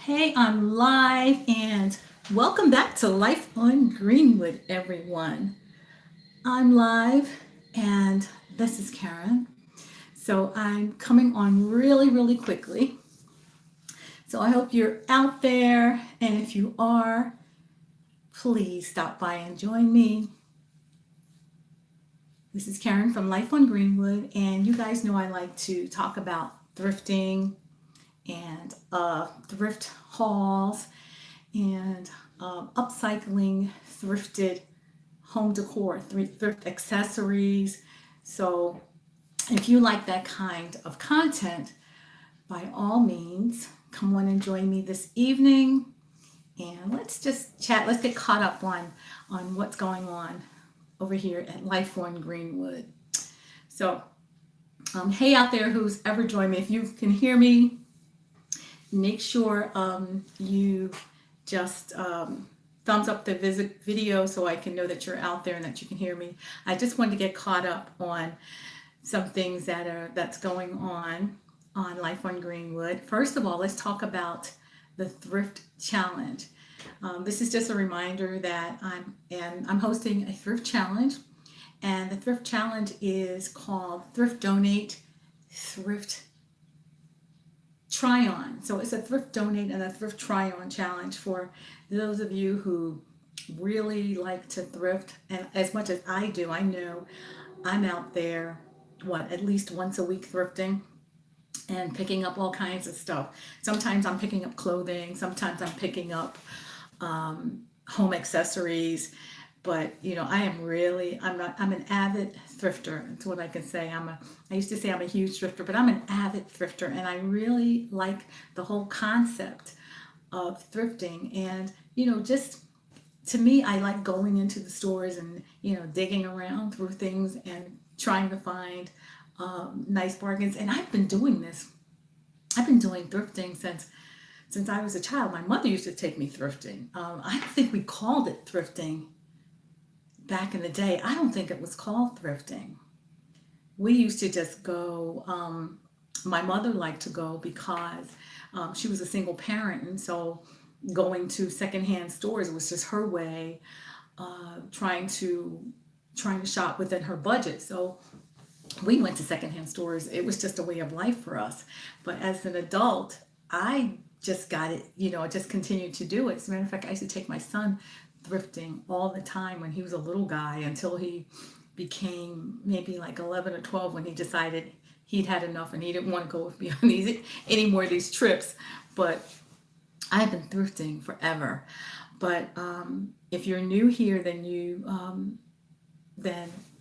Hey, I'm live and welcome back to Life on Greenwood, everyone. I'm live and this is Karen. So I'm coming on really quickly. So I hope you're out there, and if you are, please stop by and join me. This is Karen from Life on Greenwood, and you guys know I like to talk about thrifting and thrift hauls and upcycling thrifted home decor, thrift accessories. So if you like that kind of content, by all means, come on and join me this evening and let's just chat. Let's get caught up on what's going on over here at Life on Greenwood. So, hey out there who's ever joined me, if you can hear me, make sure you just thumbs up the video so I can know that you're out there and that you can hear me. I just wanted to get caught up on some things that's going on Life on Greenwood. First of all, let's talk about the Thrift Challenge. This is just a reminder that I'm hosting a Thrift Challenge, and the Thrift Challenge is called Thrift Donate, Thrift Try On. So it's a thrift donate and a thrift try on challenge for those of you who really like to thrift. And as much as I do, I know I'm out there, at least once a week thrifting and picking up all kinds of stuff. Sometimes I'm picking up clothing, sometimes I'm picking up home accessories. But I'm an avid thrifter. That's what I can say. I used to say I'm a huge thrifter, but I'm an avid thrifter, and I really like the whole concept of thrifting. And just to me, I like going into the stores and digging around through things and trying to find nice bargains. And I've been doing this. I've been doing thrifting since I was a child. My mother used to take me thrifting. I don't think we called it thrifting back in the day. I don't think it was called thrifting. We used to just go. My mother liked to go because she was a single parent, and so going to secondhand stores was just her way, trying to shop within her budget. So we went to secondhand stores. It was just a way of life for us. But as an adult, I just got it. I just continued to do it. As a matter of fact, I used to take my son thrifting all the time when he was a little guy until he became maybe like 11 or 12, when he decided he'd had enough and he didn't want to go with me on any more of these trips. But I've been thrifting forever. But if you're new here, then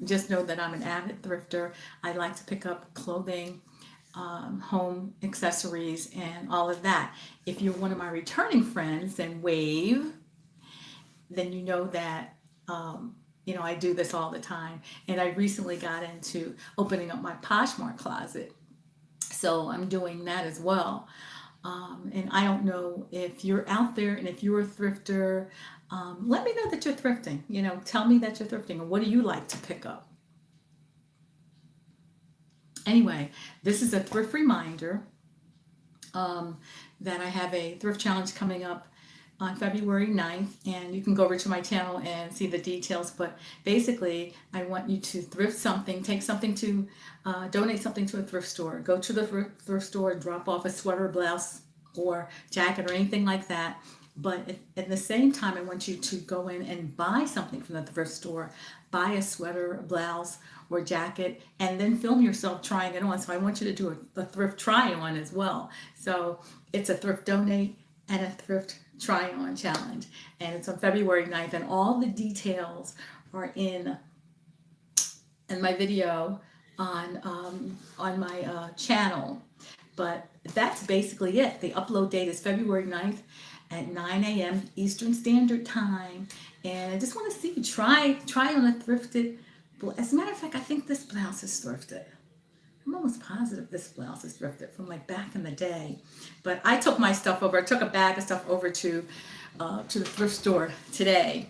just know that I'm an avid thrifter. I like to pick up clothing, home accessories, and all of that. If you're one of my returning friends, then wave. Then you know that I do this all the time. And I recently got into opening up my Poshmark closet, so I'm doing that as well. And I don't know if you're out there and if you're a thrifter. Let me know that you're thrifting. Tell me that you're thrifting, and what do you like to pick up? Anyway, this is a thrift reminder that I have a thrift challenge coming up on February 9th, and you can go over to my channel and see the details. But basically, I want you to thrift something, take something to donate something to a thrift store. Go to the thrift store, drop off a sweater, blouse, or jacket, or anything like that. But at the same time, I want you to go in and buy something from the thrift store. Buy a sweater, a blouse, or jacket, and then film yourself trying it on. So I want you to do a thrift try on as well. So it's a thrift donate and a thrift try on challenge, and it's on February 9th, and all the details are in my video on my channel. But that's basically it. The upload date is February 9th at 9 a.m. Eastern Standard Time, and I just want to see you try on a thrifted. As a matter of fact, I think this blouse is thrifted. I'm almost positive this blouse is thrifted from like back in the day. But I took my stuff over. I took a bag of stuff over to the thrift store today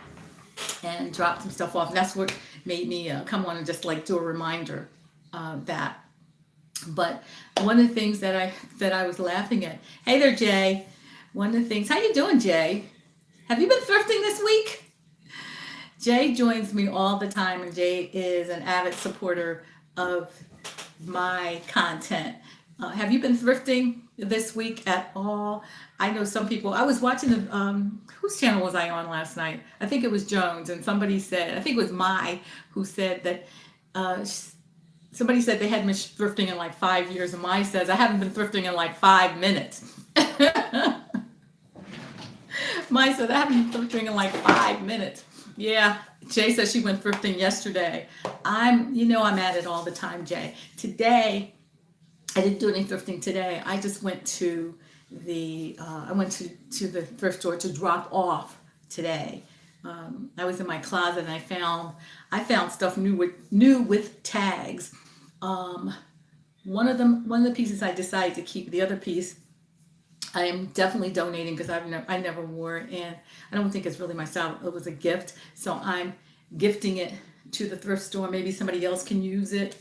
and dropped some stuff off. And that's what made me come on and just like do a reminder of that. But one of the things that I was laughing at. Hey there, Jay. One of the things, how you doing, Jay? Have you been thrifting this week? Jay joins me all the time, and Jay is an avid supporter of my content. Have you been thrifting this week at all? I know some people. I was watching the whose channel was I on last night? I think it was Jones, and somebody said, I think it was Mai, who said that uh, somebody said they hadn't been thrifting in like 5 years, and Mai says I haven't been thrifting in like 5 minutes. Mai said I haven't been thrifting in like 5 minutes. Yeah, Jay says she went thrifting yesterday. I'm at it all the time, Jay. Today, I didn't do any thrifting today. I just went to the thrift store to drop off today. I was in my closet and I found stuff new with tags. Um, one of the pieces I decided to keep. The other piece I am definitely donating because I never wore it, and I don't think it's really my style. It was a gift, so I'm gifting it to the thrift store. Maybe somebody else can use it.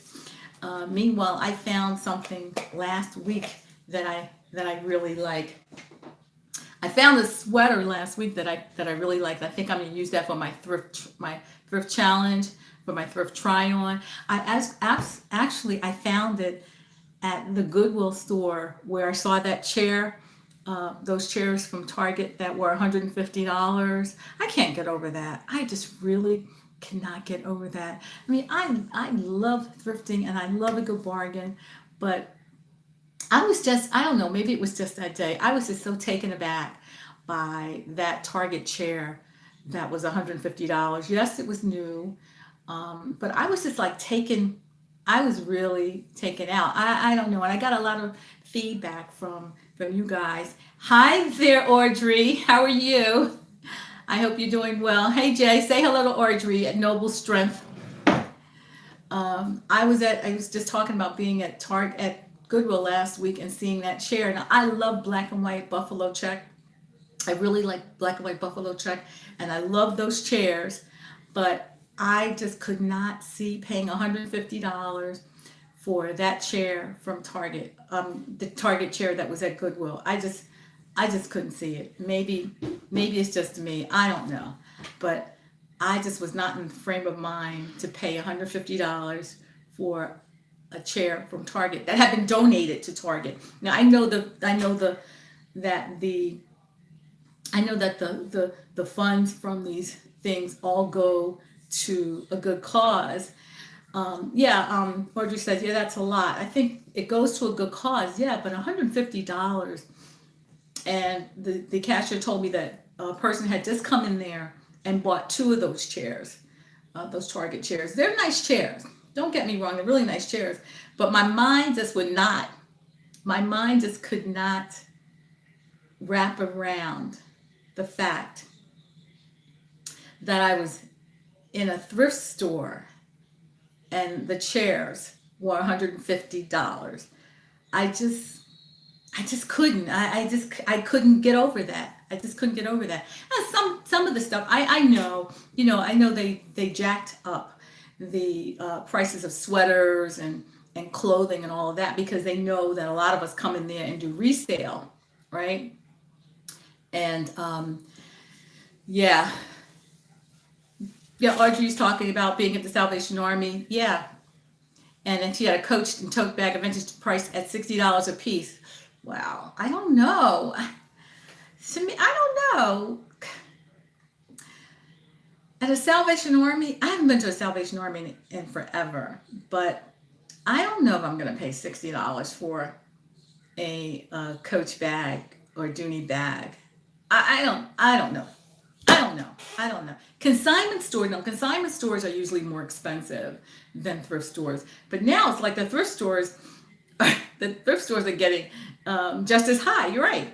Meanwhile, I found something last week that I really like. I found a sweater last week that I really liked. I think I'm gonna use that for my thrift challenge, for my thrift try on. Actually I found it at the Goodwill store where I saw that chair, those chairs from Target that were $150. I can't get over that. I just really cannot get over that. I mean, I love thrifting and I love a good bargain, but I don't know, maybe it was just that day. I was just so taken aback by that Target chair that was $150. Yes, it was new, but I was just like I was really taken out. I don't know. And I got a lot of feedback from you guys. Hi there, Audrey. How are you? I hope you're doing well. Hey, Jay, say hello to Audrey at Noble Strength. I was just talking about being at Goodwill last week and seeing that chair. Now I love black and white buffalo check. I really like black and white buffalo check, and I love those chairs, but I just could not see paying $150 for that chair from Target. The Target chair that was at Goodwill. I just couldn't see it. Maybe it's just me. I don't know, but I just was not in the frame of mind to pay $150 for a chair from Target that had been donated to Target. Now that the the funds from these things all go to a good cause. Audrey says, yeah, that's a lot. I think it goes to a good cause, yeah, but $150. And the cashier told me that a person had just come in there and bought two of those chairs, those Target chairs. They're nice chairs. Don't get me wrong, they're really nice chairs. But my mind just could not wrap around the fact that I was in a thrift store and the chairs were $150. I just I just couldn't. I couldn't get over that. I just couldn't get over that. Some of the stuff I know, I know they jacked up the prices of sweaters and clothing and all of that because they know that a lot of us come in there and do resale, right? And yeah, yeah. Audrey's talking about being at the Salvation Army. Yeah, and then she had a Coach and tote bag of vintage price at $60 a piece. Wow, I don't know. To me, I don't know. At a Salvation Army, I haven't been to a Salvation Army in forever, but I don't know if I'm going to pay $60 for a Coach bag or Dooney bag. I don't know. I don't know. Consignment stores, no, consignment stores are usually more expensive than thrift stores. But now it's like the thrift stores are getting just as high. You're right.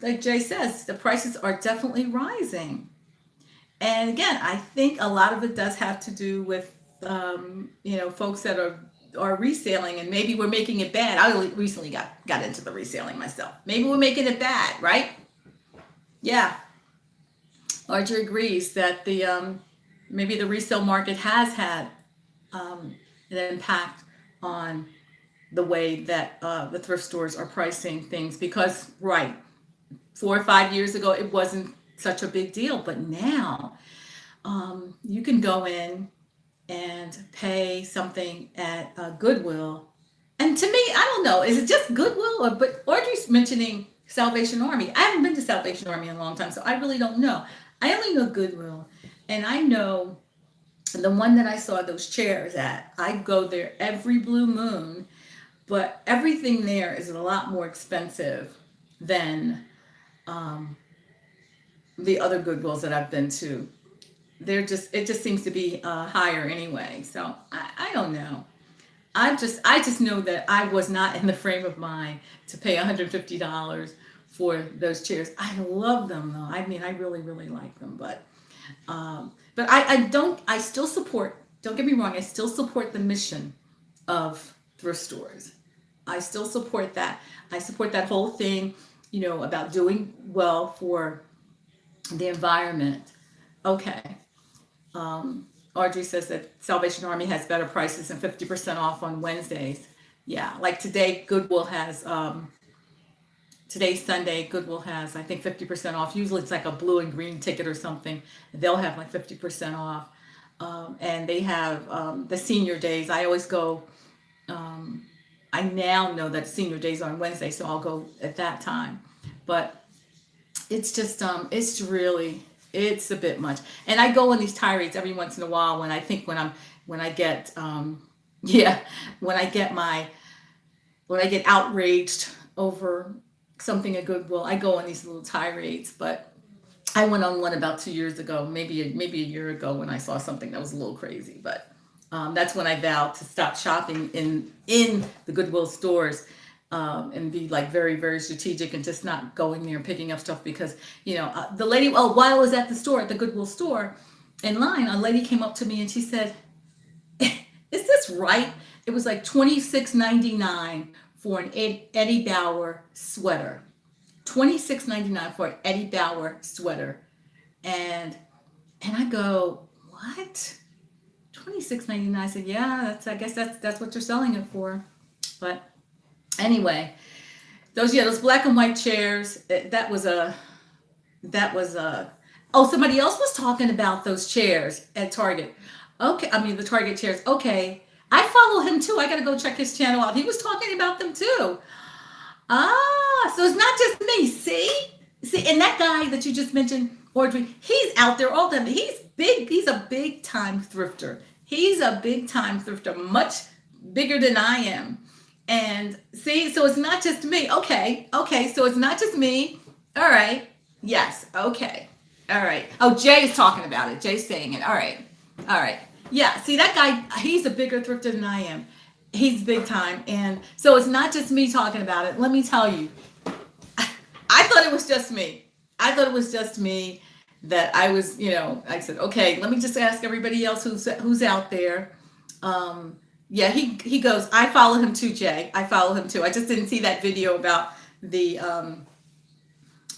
Like Jay says, the prices are definitely rising. And again, I think a lot of it does have to do with folks that are reselling, and maybe we're making it bad. I recently got into the reselling myself. Maybe we're making it bad, right? Yeah. Audrey agrees that the maybe the resale market has had an impact on the way that the thrift stores are pricing things because, right, 4 or 5 years ago, it wasn't such a big deal. But now you can go in and pay something at Goodwill. And to me, I don't know, is it just Goodwill? But Audrey's mentioning Salvation Army. I haven't been to Salvation Army in a long time, so I really don't know. I only know Goodwill. And I know the one that I saw those chairs at. I go there every blue moon, but everything there is a lot more expensive than the other Goodwills that I've been to. It just seems to be higher anyway. So I don't know. I just know that I was not in the frame of mind to pay $150 for those chairs. I love them though. I mean, I really really like them, but I still support. Don't get me wrong. I still support the mission of thrift stores. I still support that. I support that whole thing, about doing well for the environment. Okay. Audrey says that Salvation Army has better prices and 50% off on Wednesdays. Yeah, like today, Goodwill has, today's Sunday, Goodwill has, I think, 50% off. Usually it's like a blue and green ticket or something. They'll have like 50% off. And they have the senior days. I always go, I now know that senior days are on Wednesday, so I'll go at that time. But it's just, it's a bit much. And I go on these tirades every once in a while when I think when I get, yeah, when I get outraged over something at Goodwill, I go on these little tirades. But I went on one about 2 years ago, maybe a year ago, when I saw something that was a little crazy. But that's when I vowed to stop shopping in the Goodwill stores, and be like very, very strategic and just not going there and picking up stuff because, the lady, while I was at the Goodwill store in line, a lady came up to me and she said, is this right? It was like $26.99 for an Eddie Bauer sweater. $26.99 for an Eddie Bauer sweater. And I go, what? $26.99. I said, yeah, I guess that's what you're selling it for. But anyway, those black and white chairs, that was oh, somebody else was talking about those chairs at Target. Okay, I mean the Target chairs. Okay, I follow him too. I gotta go check his channel out. He was talking about them too. Ah, so it's not just me. See, and that guy that you just mentioned, Audrey, he's out there all the time. He's big. He's a big time thrifter. He's a big time thrifter, much bigger than I am. And see, so it's not just me. Okay, so it's not just me. All right. Yes. Okay. All right. Oh, Jay is talking about it. Jay's saying it. All right. Yeah. See, that guy, he's a bigger thrifter than I am. He's big time. And so it's not just me talking about it. Let me tell you, I thought it was just me. That I was, I said, okay, let me just ask everybody else who's out there. Yeah, he goes, I follow him too, Jay. I follow him too. I just didn't see that video about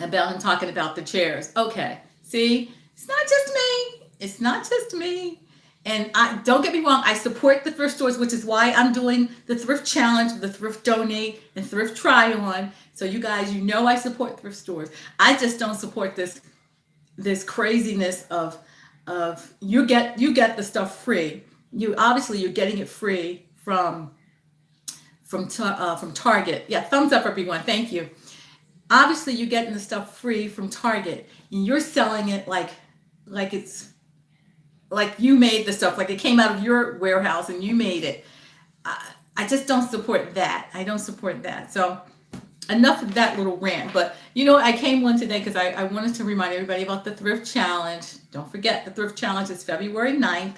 about him talking about the chairs. Okay, see, it's not just me. And don't get me wrong, I support the thrift stores, which is why I'm doing the thrift challenge, the thrift donate, and thrift try on. So you guys, I support thrift stores. I just don't support this craziness of you get the stuff free. You're getting it free from Target. Yeah, thumbs up everyone. Thank you. Obviously you're getting the stuff free from Target and you're selling it like it's like you made the stuff, like it came out of your warehouse and you made it. I just don't support that. I don't support that. So enough of that little rant. But I came one today because I wanted to remind everybody about the thrift challenge. Don't forget, the thrift challenge is February 9th.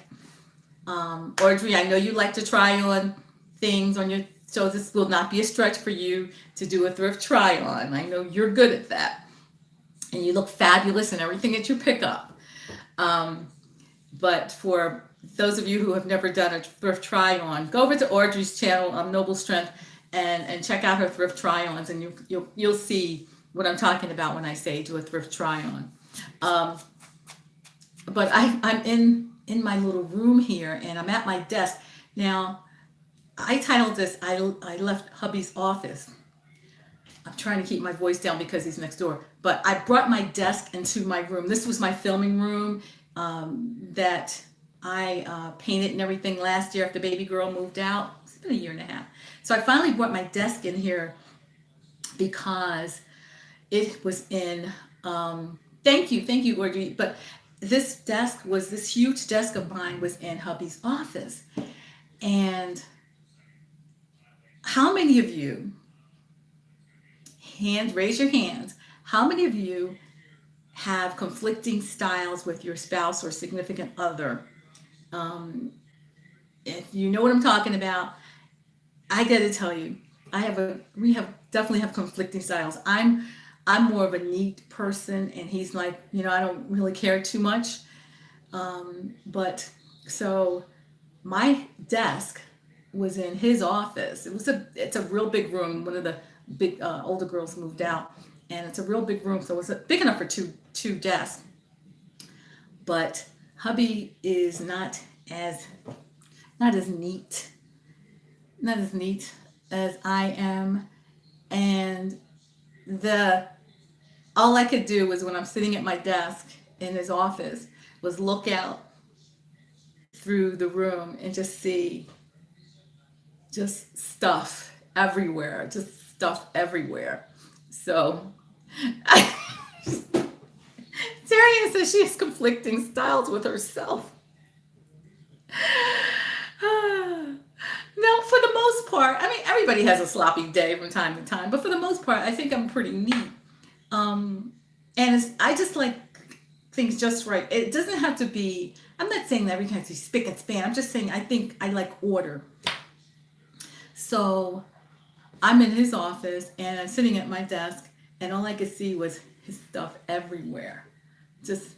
Audrey, I know you like to try on things on your, so this will not be a stretch for you to do a thrift try on. I know you're good at that. And you look fabulous in everything that you pick up. But for those of you who have never done a thrift try on, go over to Audrey's channel, Noble Strength, and check out her thrift try ons, and you'll see what I'm talking about when I say do a thrift try on. But I'm in my little room here, and I'm at my desk. Now, I titled this, I left hubby's office. I'm trying to keep my voice down because he's next door. But I brought my desk into my room. This was my filming room that I painted and everything last year after baby girl moved out. It's been a year and a half. So I finally brought my desk in here because it was in, thank you, Audrey. But this huge desk of mine was in hubby's office. And how many of you, raise your hands, how many of you have conflicting styles with your spouse or significant other? If you know what I'm talking about, I got to tell you, we definitely have conflicting styles. I'm more of a neat person, and he's like, I don't really care too much. But so my desk was in his office. It's a real big room. One of the big older girls moved out, and it's a real big room, so it's big enough for two desks. But hubby is not as neat, as I am, and all I could do was, when I'm sitting at my desk in his office, was look out through the room and just see just stuff everywhere. So Darian says she has conflicting styles with herself. No, for the most part, I mean, everybody has a sloppy day from time to time, but for the most part, I think I'm pretty neat. And I just like things just right. It doesn't have to be, I'm not saying that everything has to be spick and span. I'm just saying I think I like order. So I'm in his office and I'm sitting at my desk, and all I could see was his stuff everywhere, just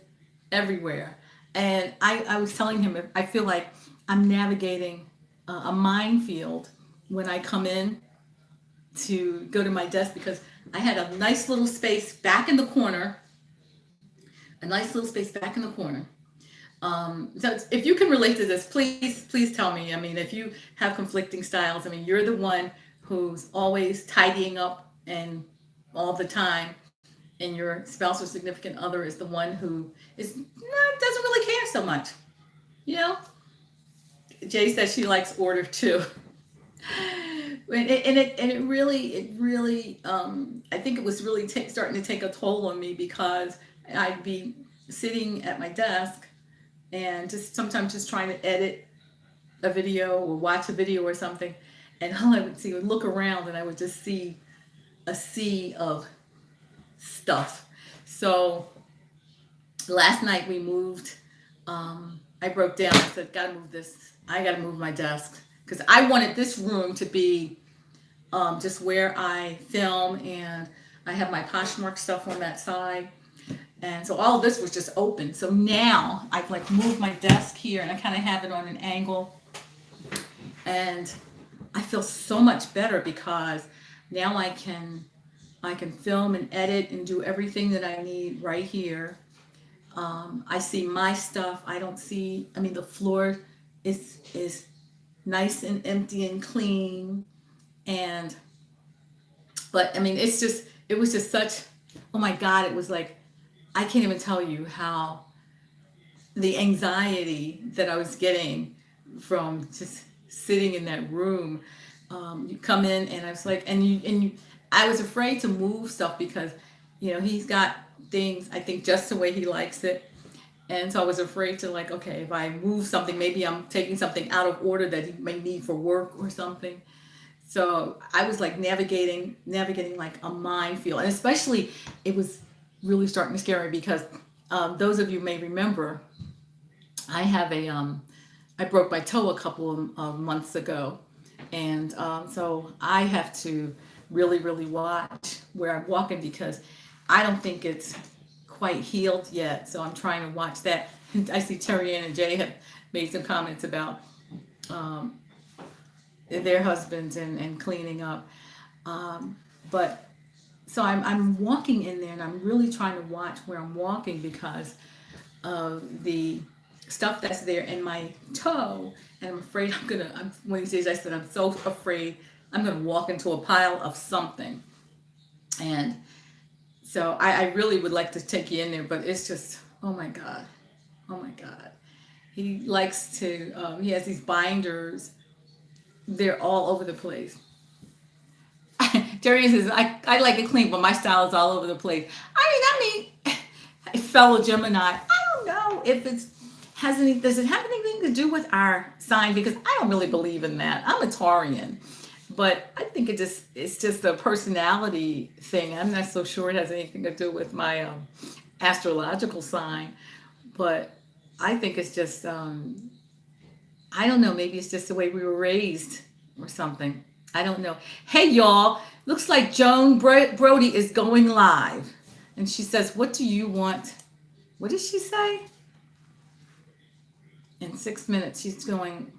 everywhere. And I was telling him, I feel like I'm navigating a minefield when I come in to go to my desk, because I had a nice little space back in the corner. So if you can relate to this, please tell me. I mean, if you have conflicting styles, I mean, you're the one who's always tidying up and all the time, and your spouse or significant other is the one who doesn't really care so much. Jay says she likes order too. And it really, I think it was really starting to take a toll on me, because I'd be sitting at my desk and sometimes just trying to edit a video or watch a video or something, and all I would see would look around, and I would just see a sea of stuff. So last night we moved. I broke down. I said, "Gotta move this. I gotta move my desk," because I wanted this room to be just where I film, and I have my Poshmark stuff on that side. And so all of this was just open. So now I've like moved my desk here, and I kind of have it on an angle. And I feel so much better, because now I can film and edit and do everything that I need right here. I see my stuff. I mean, the floor is nice and empty and clean. But I mean, it was just such, oh my God, it was like, I can't even tell you how the anxiety that I was getting from just sitting in that room. You come in, and I was like, I was afraid to move stuff, because, he's got things, I think, just the way he likes it. And so I was afraid to, like, okay, if I move something, maybe I'm taking something out of order that he may need for work or something. So I was like navigating like a minefield. And especially, it was really starting to scare me, because those of you may remember, I broke my toe a couple of months ago. And so I have to really, really watch where I'm walking, because I don't think it's quite healed yet. So I'm trying to watch that. I see Terry Ann and Jay have made some comments about their husbands and cleaning up. But so I'm walking in there, and I'm really trying to watch where I'm walking, because of the stuff that's there in my toe. And I'm afraid one of these days, I said, I'm so afraid I'm going to walk into a pile of something. And so I really would like to take you in there, but it's just, oh my God. Oh my God. He likes to, he has these binders. They're all over the place. Jerry says, I like it clean, but my style is all over the place. Fellow Gemini, I don't know if it's has any, does it have anything to do with our sign? Because I don't really believe in that. I'm a Taurian, but I think it's just a personality thing. I'm not so sure it has anything to do with my astrological sign, but I think it's just I don't know. Maybe it's just the way we were raised or something. I don't know. Hey, y'all. Looks like Joan Brody is going live. And she says, what do you want? What did she say? In 6 minutes, she's going.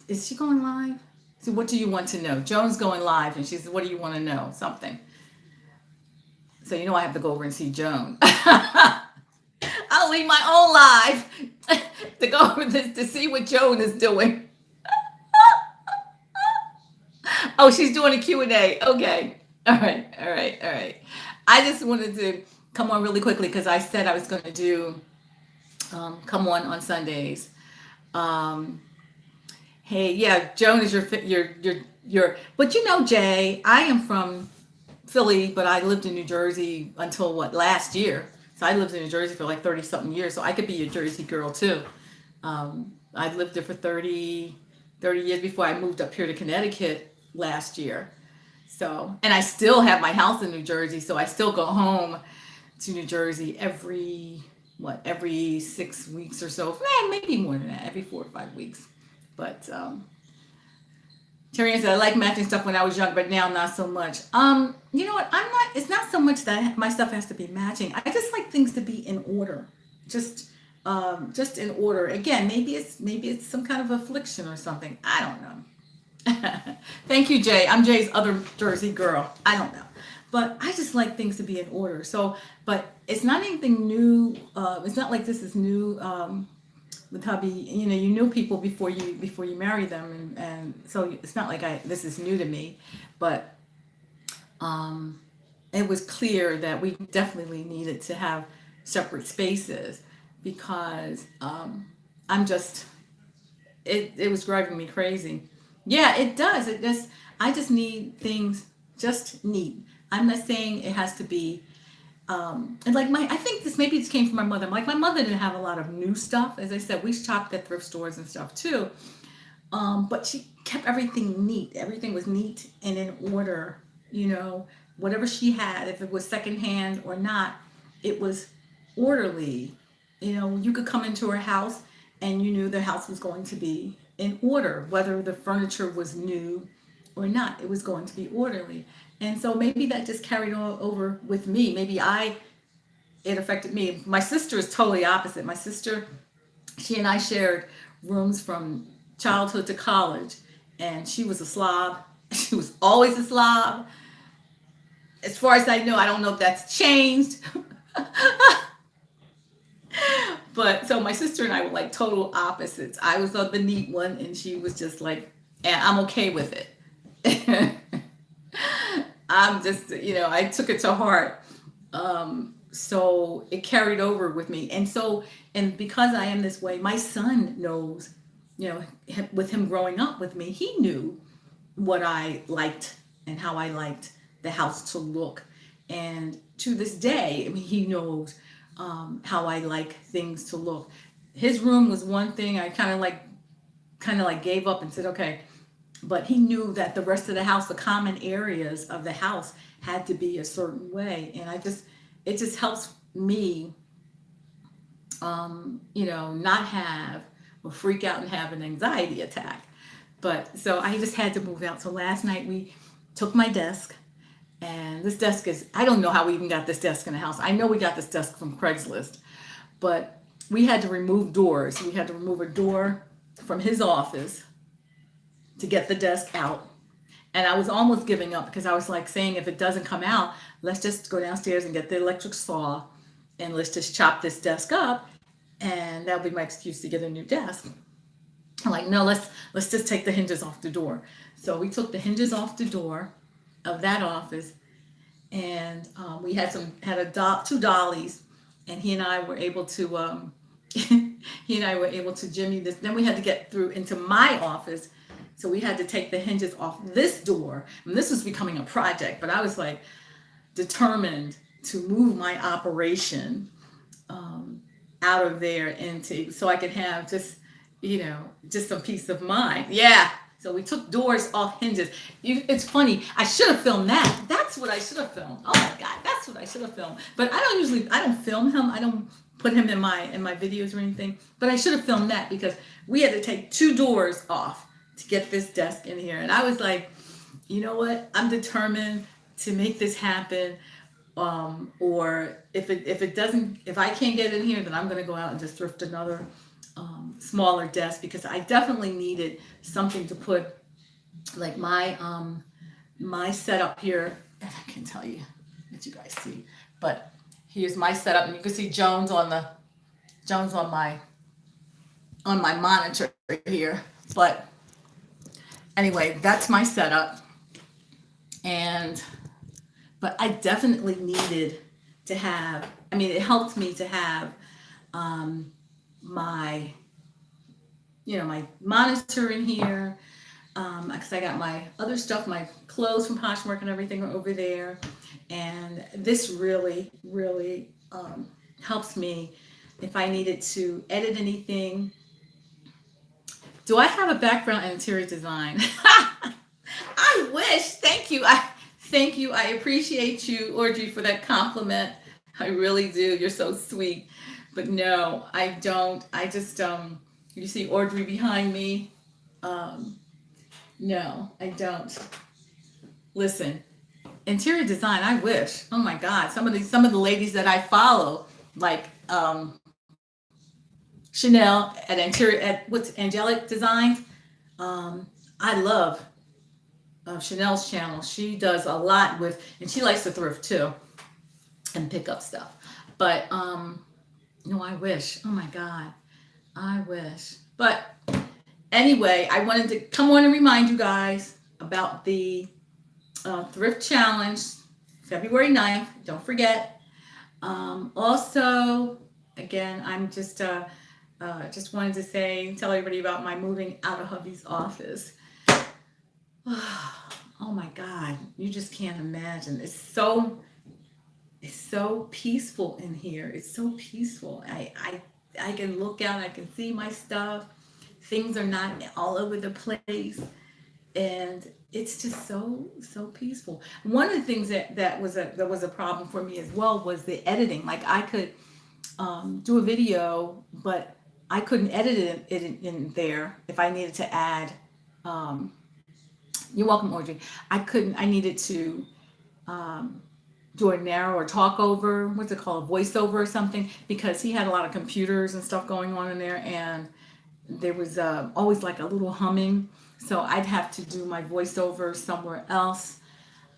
Is she going live? So, what do you want to know? Joan's going live, and she says, what do you want to know? Something. So, I have to go over and see Joan. I'll leave my own live to go over this to see what Joan is doing. Oh, she's doing a Q&A. Okay. All right. I just wanted to come on really quickly because I said I was going to do come on Sundays. Hey, yeah, Joan is your. But Jay, I am from Philly, but I lived in New Jersey until last year. So I lived in New Jersey for like 30 something years. So I could be a Jersey girl too. I lived there for 30 years before I moved up here to Connecticut last year. So, and I still have my house in New Jersey. So I still go home to New Jersey every 6 weeks or so. Maybe more than that, every 4 or 5 weeks. But Terry said, I like matching stuff when I was young, but now not so much. You know what? It's not so much that my stuff has to be matching. I just like things to be in order. Just in order. Again, maybe it's some kind of affliction or something. I don't know. Thank you, Jay. I'm Jay's other Jersey girl. I don't know. But I just like things to be in order. So, but it's not anything new. It's not like this is new with hubby. You knew people before you marry them, and so it's not like this is new to me. But it was clear that we definitely needed to have separate spaces because I'm just it was driving me crazy. Yeah, it does. I just need things just neat. I'm not saying it has to be and like I think this came from my mother. Like my mother didn't have a lot of new stuff. As I said, we shopped at thrift stores and stuff too. But she kept everything neat. Everything was neat and in order. Whatever she had, if it was secondhand or not, it was orderly. You could come into her house and you knew the house was going to be in order, whether the furniture was new or not. It was going to be orderly. And so maybe that just carried on over with me. It affected me. My sister is totally opposite. My sister, she and I shared rooms from childhood to college, and she was a slob. She was always a slob. As far as I know, I don't know if that's changed. But so my sister and I were like total opposites. I was the neat one, and she was just like, and I'm okay with it. I'm just, I took it to heart. So it carried over with me. And because I am this way, my son knows, with him growing up with me, he knew what I liked and how I liked the house to look. And to this day, he knows how I like things to look. His room was one thing I kind of like gave up and said, okay. But he knew that the rest of the house, the common areas of the house, had to be a certain way. And it just helps me, not have or freak out and have an anxiety attack. But so I just had to move out. So last night we took my desk, and this desk I don't know how we even got this desk in the house. I know we got this desk from Craigslist, but we had to remove doors. We had to remove a door from his office to get the desk out. And I was almost giving up because I was like saying, if it doesn't come out, let's just go downstairs and get the electric saw and let's just chop this desk up. And that'll be my excuse to get a new desk. I'm like, no, let's just take the hinges off the door. So we took the hinges off the door, of that office, and we had two dollies, and he and I were able to he and I were able to jimmy this. Then we had to get through into my office, so we had to take the hinges off this door, and this was becoming a project. But I was like determined to move my operation out of there into so I could have just just some peace of mind. Yeah. So we took doors off hinges. It's funny. I should have filmed that. That's what I should have filmed. Oh my God, that's what I should have filmed. But I don't film him. I don't put him in my videos or anything. But I should have filmed that because we had to take two doors off to get this desk in here. And I was like, you know what? I'm determined to make this happen. Or if I can't get in here, then I'm gonna go out and just thrift another smaller desk, because I definitely needed something to put like my setup here. And I can tell you what you guys see, but here's my setup, and you can see Jones on my monitor here. But anyway, that's my setup, but I definitely needed to have. I mean, it helped me to have my my monitor in here, because I got my other stuff, my clothes from Poshmark and everything over there, and this really helps me if I needed to edit anything. Do I have a background in interior design? I wish. Thank you. Thank you. I appreciate you, Audrey, for that compliment. I really do. You're so sweet. But no, I don't. I just you see Audrey behind me? No, I don't. Listen, interior design, I wish. Oh my God, some of the ladies that I follow, like Chanel at what's Angelic Designs. I love Chanel's channel. She does a lot and she likes to thrift too and pick up stuff. But no, I wish. Oh my God, I wish. But anyway, I wanted to come on and remind you guys about the Thrift Challenge, February 9th. Don't forget. Also, again, I'm just wanted to tell everybody about my moving out of Hubby's office. Oh my God, you just can't imagine. It's so peaceful in here. It's so peaceful. I can look out, I can see my stuff. Things are not all over the place. And it's just so peaceful. One of the things that was a problem for me as well was the editing. Like I could do a video, but I couldn't edit it in there if I needed to add. You're welcome, Audrey. I needed to do a narrow or talk over, what's it called, a voiceover or something, because he had a lot of computers and stuff going on in there, and there was always like a little humming. So I'd have to do my voiceover somewhere else.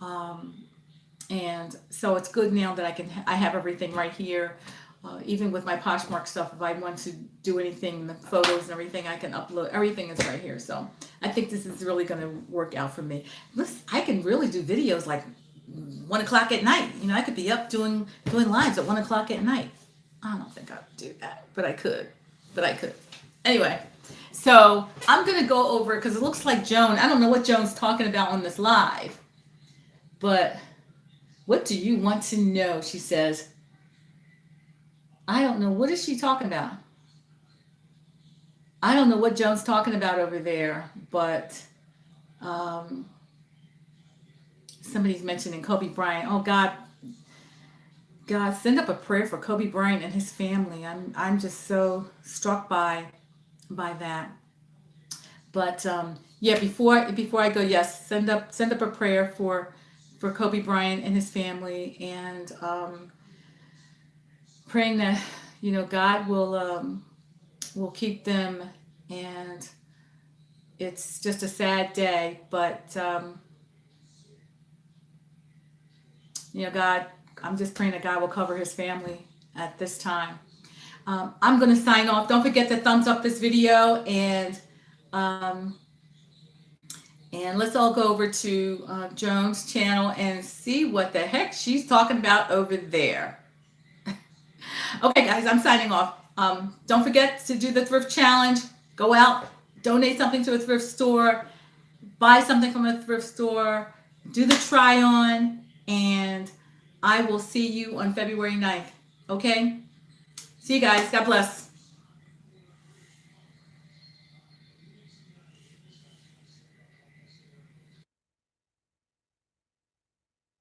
And so it's good now that I have everything right here. Even with my Poshmark stuff, if I want to do anything, the photos and everything, I can upload. Everything is right here. So I think this is really going to work out for me. Listen, I can really do videos like 1 o'clock at night. I could be up doing lives at 1 o'clock at night. I don't think I would do that, but I could. Anyway, so I'm going to go over, because it looks like Joan, I don't know what Joan's talking about on this live, but what do you want to know? She says, I don't know. What is she talking about? I don't know what Joan's talking about over there, but somebody's mentioning Kobe Bryant. Oh God, send up a prayer for Kobe Bryant and his family. I'm just so struck by that. But yeah, before I go, yes, send up a prayer for Kobe Bryant and his family, and praying that God will keep them. And it's just a sad day, but God, I'm just praying that God will cover his family at this time. I'm going to sign off. Don't forget to thumbs up this video, and And let's all go over to Joan's channel and see what the heck she's talking about over there. Okay, guys, I'm signing off. Don't forget to do the thrift challenge. Go out, donate something to a thrift store, buy something from a thrift store, do the try on, and I will see you on February 9th. Okay? See you guys. God bless.